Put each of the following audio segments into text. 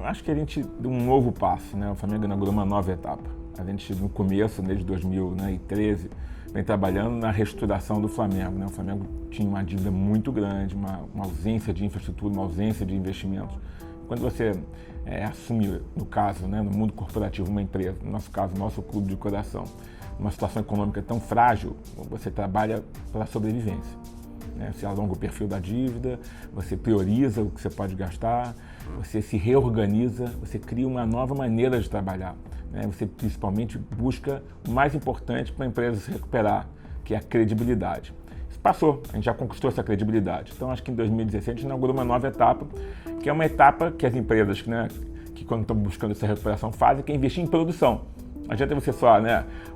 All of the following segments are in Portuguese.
acho que a gente deu um novo passo, né? O Flamengo inaugurou uma nova etapa. A gente, no começo, desde 2013, vem trabalhando na reestruturação do Flamengo, né? O Flamengo tinha uma dívida muito grande, uma ausência de infraestrutura, uma ausência de investimentos. Quando você assume, no caso, né, no mundo corporativo, uma empresa, no nosso caso, nosso clube de coração, uma situação econômica tão frágil, você trabalha pela sobrevivência. Você alonga o perfil da dívida, você prioriza o que você pode gastar, você se reorganiza, você cria uma nova maneira de trabalhar. Você principalmente busca o mais importante para a empresa se recuperar, que é a credibilidade. Isso passou, a gente já conquistou essa credibilidade. Então acho que em 2016 a gente inaugurou uma nova etapa, que é uma etapa que as empresas, que quando estão buscando essa recuperação fazem, que é investir em produção. Não adianta você só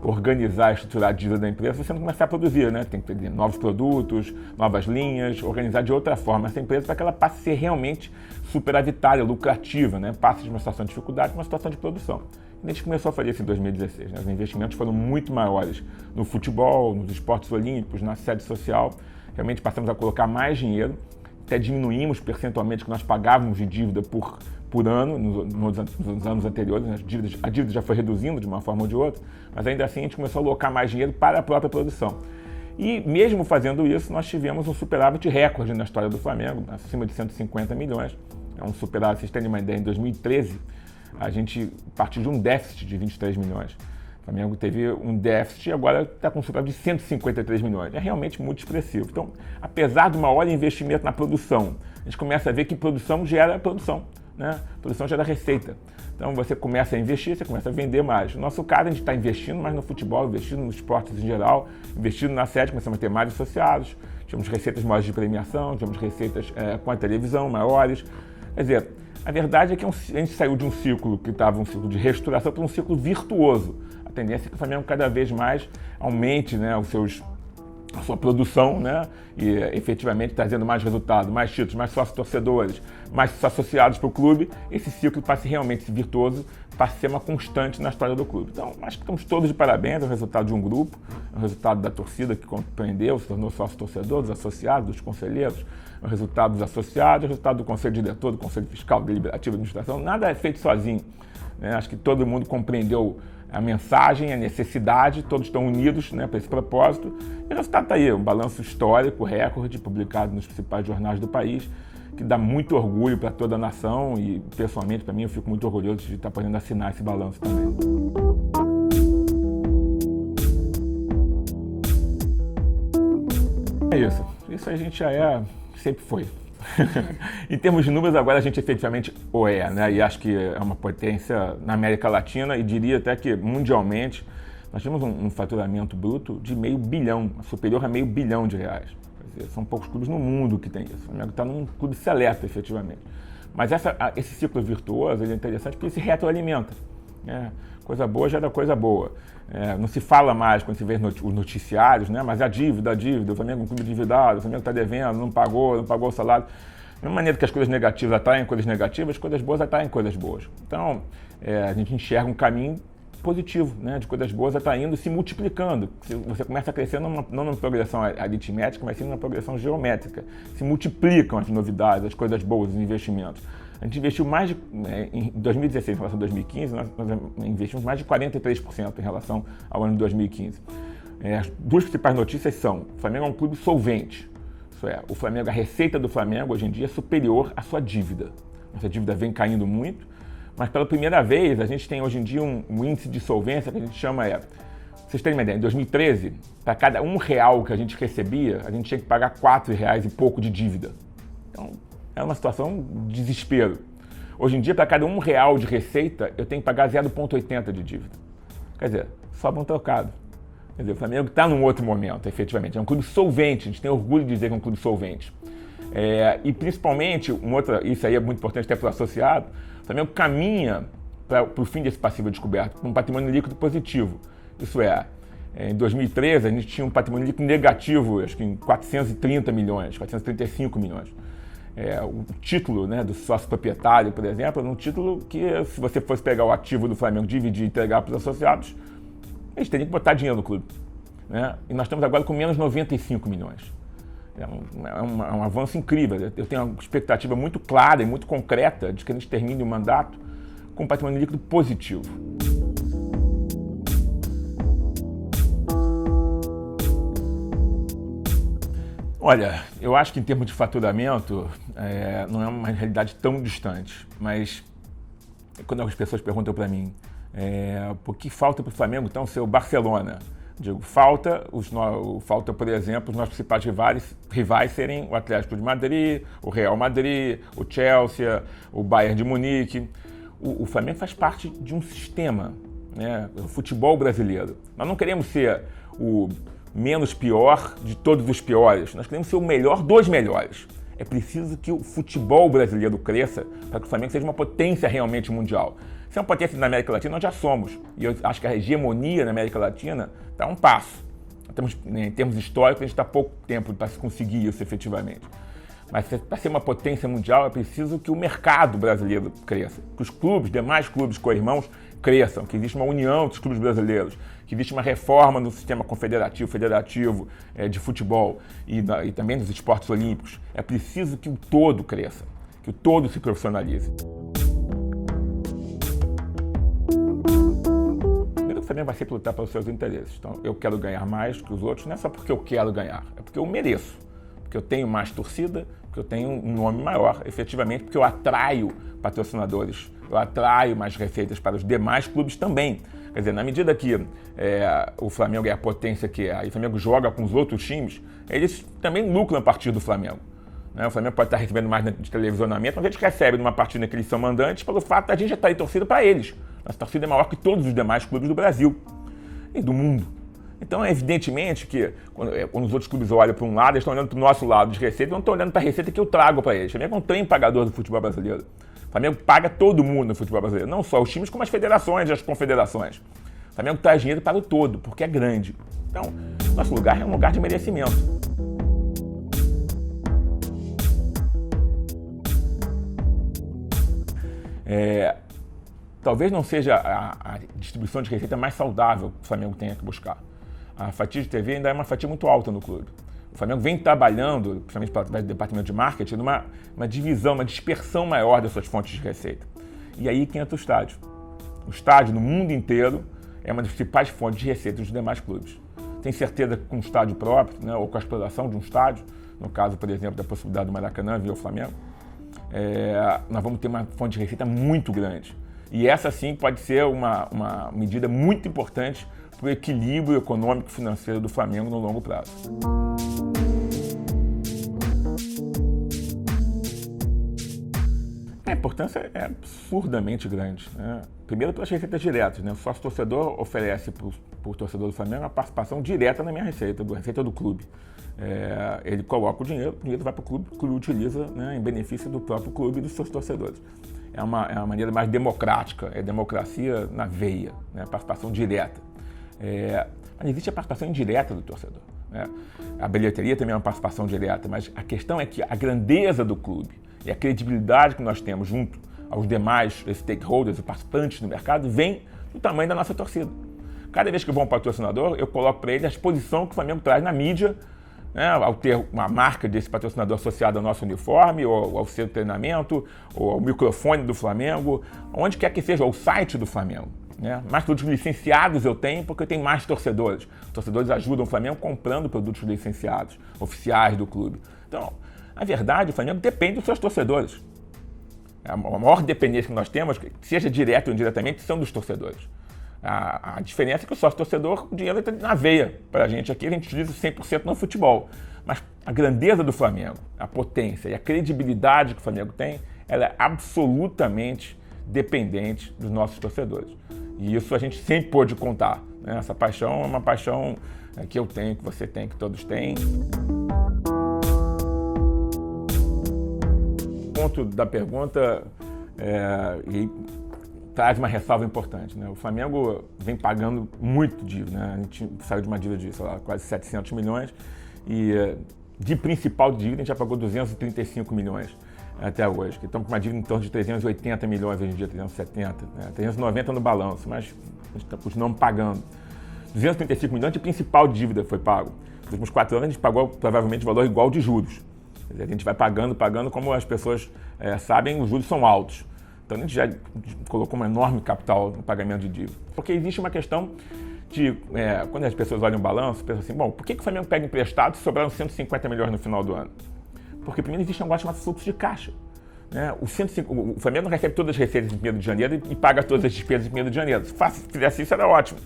organizar, estruturar a dívida da empresa se você não começar a produzir, Tem que ter novos produtos, novas linhas, organizar de outra forma essa empresa para que ela passe a ser realmente superavitária, lucrativa, Passe de uma situação de dificuldade para uma situação de produção. E a gente começou a fazer isso em 2016. Os investimentos foram muito maiores no futebol, nos esportes olímpicos, na sede social. Realmente passamos a colocar mais dinheiro, até diminuímos percentualmente o que nós pagávamos de dívida por ano, nos anos anteriores, a dívida já foi reduzindo de uma forma ou de outra, mas ainda assim a gente começou a alocar mais dinheiro para a própria produção. E mesmo fazendo isso, nós tivemos um superávit recorde na história do Flamengo, acima de 150 milhões. É um superávit, vocês terem uma ideia, em 2013 a gente partiu de um déficit de 23 milhões. O Flamengo teve um déficit e agora está com um superávit de 153 milhões. É realmente muito expressivo. Então, apesar do maior investimento na produção, a gente começa a ver que produção gera produção. Produção gera receita. Então você começa a investir, você começa a vender mais. No nosso caso, a gente está investindo mais no futebol, investindo nos esportes em geral, investindo na sede, começamos a ter mais associados, tivemos receitas maiores de premiação, tivemos receitas com a televisão maiores. Quer dizer, a verdade é que a gente saiu de um ciclo que estava um ciclo de reestruturação para um ciclo virtuoso. A tendência é que o Flamengo cada vez mais aumente a sua produção, e efetivamente trazendo mais resultado, mais títulos, mais sócios torcedores, mais associados para o clube, esse ciclo passe realmente ser virtuoso, passe a ser uma constante na história do clube. Então, acho que estamos todos de parabéns, é o resultado de um grupo, é o resultado da torcida que compreendeu, se tornou sócio torcedor, dos associados, dos conselheiros, é o resultado dos associados, é o resultado do conselho diretor, do conselho fiscal, deliberativo, administração, nada é feito sozinho. Acho que todo mundo compreendeu a mensagem, a necessidade, todos estão unidos para esse propósito. E o resultado está aí, um balanço histórico, recorde, publicado nos principais jornais do país, que dá muito orgulho para toda a nação e, pessoalmente, para mim, eu fico muito orgulhoso de estar podendo assinar esse balanço também. É isso. Isso a gente já sempre foi. Em termos de números, agora a gente efetivamente e acho que é uma potência na América Latina e diria até que mundialmente nós temos um faturamento bruto de R$500 bilhão, superior a R$500 bilhão. Quer dizer, são poucos clubes no mundo que tem isso. O Flamengo está num clube seleto, efetivamente. Mas esse ciclo virtuoso ele é interessante porque ele se retroalimenta. Coisa boa gera coisa boa. Não se fala mais quando se vê os noticiários, mas a dívida, o Flamengo é um clube endividado, o Flamengo está devendo, não pagou o salário. Da mesma maneira que as coisas negativas atraem coisas negativas, as coisas boas atraem coisas boas. Então, a gente enxerga um caminho positivo, de coisas boas atraindo e se multiplicando. Você começa a crescer não numa progressão aritmética, mas sim numa progressão geométrica. Se multiplicam as novidades, as coisas boas, os investimentos. A gente investiu mais em 2016 em relação a 2015, nós investimos mais de 43% em relação ao ano de 2015. As duas principais notícias são: o Flamengo é um clube solvente. Isso é, a receita do Flamengo hoje em dia é superior à sua dívida. Essa dívida vem caindo muito, mas pela primeira vez a gente tem hoje em dia um índice de solvência que a gente chama vocês terem uma ideia, em 2013, para cada R$1 que a gente recebia, a gente tinha que pagar R$4 e pouco de dívida. Então, era uma situação de desespero. Hoje em dia, para cada R$1 de receita, eu tenho que pagar 0,80 de dívida. Quer dizer, sobra um trocado. Quer dizer, o Flamengo está num outro momento, efetivamente. É um clube solvente, a gente tem orgulho de dizer que é um clube solvente. E principalmente, isso aí é muito importante até para o associado, o Flamengo caminha para o fim desse passivo descoberto, com um patrimônio líquido positivo. Isso em 2013, a gente tinha um patrimônio líquido negativo, acho que em 430 milhões, 435 milhões. O título do sócio proprietário, por exemplo, era um título que, se você fosse pegar o ativo do Flamengo, dividir e entregar para os associados, eles teriam que botar dinheiro no clube. E nós estamos agora com menos 95 milhões. É um avanço incrível. Eu tenho uma expectativa muito clara e muito concreta de que a gente termine o mandato com um patrimônio líquido positivo. Olha, eu acho que em termos de faturamento não é uma realidade tão distante, mas quando as pessoas perguntam para mim por que falta para o Flamengo então ser o Barcelona? Digo, falta, por exemplo, os nossos principais rivais serem o Atlético de Madrid, o Real Madrid, o Chelsea, o Bayern de Munique. O Flamengo faz parte de um sistema, né? O futebol brasileiro. Nós não queremos ser o menos pior de todos os piores, nós queremos ser o melhor dos melhores. É preciso que o futebol brasileiro cresça para que o Flamengo seja uma potência realmente mundial. Se é uma potência na América Latina, nós já somos. E eu acho que a hegemonia na América Latina está a um passo. Em termos históricos, a gente está há pouco tempo para se conseguir isso efetivamente. Mas para ser uma potência mundial, é preciso que o mercado brasileiro cresça, que os clubes, demais clubes co-irmãos, cresçam, que exista uma união dos clubes brasileiros, que exista uma reforma no sistema confederativo, federativo de futebol e também dos esportes olímpicos. É preciso que o todo cresça, que o todo se profissionalize. Primeiro, o Flamengo vai sempre lutar pelos seus interesses. Então, eu quero ganhar mais que os outros, não é só porque eu quero ganhar, é porque eu mereço. Porque eu tenho mais torcida, porque eu tenho um nome maior, efetivamente, porque eu atraio patrocinadores, eu atraio mais receitas para os demais clubes também. Quer dizer, na medida que o Flamengo é a potência que é, e o Flamengo joga com os outros times, eles também lucram a partir do Flamengo. Né? O Flamengo pode estar recebendo mais de televisionamento, mas a gente recebe numa partida que eles são mandantes pelo fato de a gente já estar em torcida para eles. Nossa torcida é maior que todos os demais clubes do Brasil e do mundo. Então, evidentemente que quando os outros clubes olham para um lado, eles estão olhando para o nosso lado de receita, não estão olhando para a receita que eu trago para eles. O Flamengo é um trem pagador do futebol brasileiro. O Flamengo paga todo mundo no futebol brasileiro, não só os times, como as federações e as confederações. O Flamengo traz dinheiro para o todo, porque é grande. Então, nosso lugar é um lugar de merecimento. Talvez não seja a distribuição de receita mais saudável que o Flamengo tenha que buscar. A fatia de TV ainda é uma fatia muito alta no clube. O Flamengo vem trabalhando, principalmente para o departamento de marketing, numa divisão, uma dispersão maior das suas fontes de receita. E aí que entra o estádio. O estádio, no mundo inteiro, é uma das principais fontes de receita dos demais clubes. Tem certeza que com um estádio próprio, né, ou com a exploração de um estádio, no caso, por exemplo, da possibilidade do Maracanã via o Flamengo, nós vamos ter uma fonte de receita muito grande. E essa, sim, pode ser uma medida muito importante para o equilíbrio econômico e financeiro do Flamengo no longo prazo. A importância é absurdamente grande, né? Primeiro pelas receitas diretas, né? O sócio-torcedor oferece para o torcedor do Flamengo uma participação direta na minha receita, receita do clube. Ele coloca o dinheiro vai para o clube utiliza, né, em benefício do próprio clube e dos seus torcedores. É uma maneira mais democrática, é democracia na veia, né? Participação direta. Mas existe a participação indireta do torcedor, né? A bilheteria também é uma participação direta, mas a questão é que a grandeza do clube e a credibilidade que nós temos junto aos demais stakeholders, os participantes do mercado, vem do tamanho da nossa torcida. Cada vez que eu vou a um patrocinador, eu coloco para ele a exposição que o Flamengo traz na mídia, né, ao ter uma marca desse patrocinador associada ao nosso uniforme, ou ao seu treinamento, ou ao microfone do Flamengo, onde quer que seja, ao site do Flamengo. Né? Mais produtos licenciados eu tenho porque eu tenho mais torcedores. Os torcedores ajudam o Flamengo comprando produtos licenciados, oficiais do clube. Então, na verdade, o Flamengo depende dos seus torcedores. A maior dependência que nós temos, seja direta ou indiretamente, são dos torcedores. A diferença é que o sócio-torcedor, o dinheiro está na veia. Para a gente aqui, a gente utiliza 100% no futebol. Mas a grandeza do Flamengo, a potência e a credibilidade que o Flamengo tem, ela é absolutamente dependente dos nossos torcedores. E isso a gente sempre pôde contar, né? Essa paixão é uma paixão que eu tenho, que você tem, que todos têm. O ponto da pergunta traz uma ressalva importante, né? O Flamengo vem pagando muito dívida, né? A gente saiu de uma dívida de, sei lá, quase 700 milhões e de principal dívida a gente já pagou 235 milhões até hoje, que estamos com uma dívida em torno de 380 milhões hoje em dia, 370, né? 390 no balanço, mas a gente continuamos pagando. 235 milhões de principal dívida foi pago. Nos últimos 4 anos a gente pagou provavelmente valor igual de juros. Quer dizer, a gente vai pagando, como as pessoas sabem, os juros são altos. Então a gente já colocou um enorme capital no pagamento de dívida. Porque existe uma questão de, quando as pessoas olham o balanço, pensam assim, bom, por que o Flamengo pega emprestado se sobraram 150 milhões no final do ano? Porque primeiro existe um negócio chamado fluxo de caixa. Né? O Flamengo não recebe todas as receitas em 1º de janeiro e paga todas as despesas em 1º de janeiro. Se fizesse isso, era ótimo.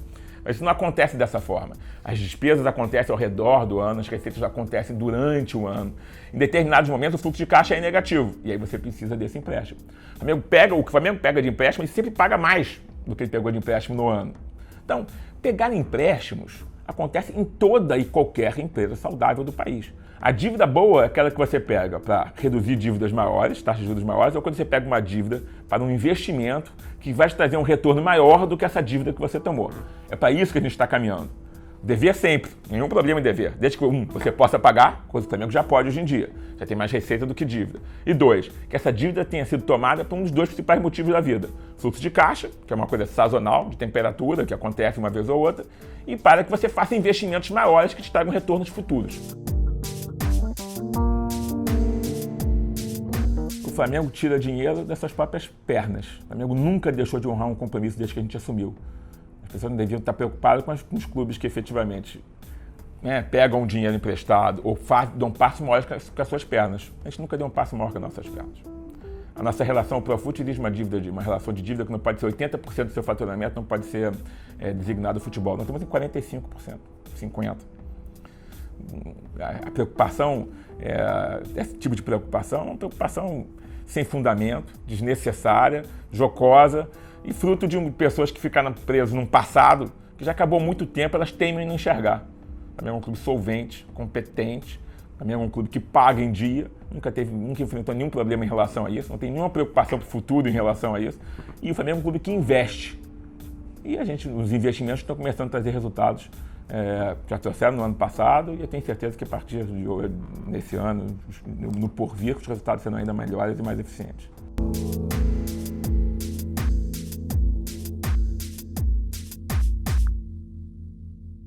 Mas isso não acontece dessa forma. As despesas acontecem ao redor do ano, as receitas acontecem durante o ano. Em determinados momentos, o fluxo de caixa é negativo. E aí você precisa desse empréstimo. O que o Flamengo pega de empréstimo, ele sempre paga mais do que ele pegou de empréstimo no ano. Então, pegar empréstimos acontece em toda e qualquer empresa saudável do país. A dívida boa é aquela que você pega para reduzir dívidas maiores, taxas de juros maiores, ou quando você pega uma dívida para um investimento que vai te trazer um retorno maior do que essa dívida que você tomou. É para isso que a gente está caminhando. Dever sempre, nenhum problema em dever. Desde que, você possa pagar, coisa que o Flamengo já pode hoje em dia. Já tem mais receita do que dívida. E 2, que essa dívida tenha sido tomada por um dos 2 principais motivos da vida. Fluxo de caixa, que é uma coisa sazonal, de temperatura, que acontece uma vez ou outra, e para que você faça investimentos maiores que te tragam retornos futuros. O Flamengo tira dinheiro das suas próprias pernas. O Flamengo nunca deixou de honrar um compromisso desde que a gente assumiu. As pessoas não deviam estar preocupadas com os clubes que efetivamente pegam o dinheiro emprestado ou dão um passo maior com as suas pernas. A gente nunca deu um passo maior com as nossas pernas. A nossa relação, o Profut diz uma relação de dívida que não pode ser 80% do seu faturamento, não pode ser designado futebol. Nós estamos em 45%, 50%. A preocupação, esse tipo de preocupação é uma preocupação sem fundamento, desnecessária, jocosa e fruto de pessoas que ficaram presas num passado que já acabou há muito tempo, elas temem não enxergar. O Flamengo é um clube solvente, competente, o Flamengo é um clube que paga em dia, nunca enfrentou nenhum problema em relação a isso, não tem nenhuma preocupação para o futuro em relação a isso, e o Flamengo é um clube que investe. E os investimentos estão começando a trazer resultados. Já trouxeram no ano passado e eu tenho certeza que a partir desse ano, no porvir, os resultados serão ainda melhores e mais eficientes.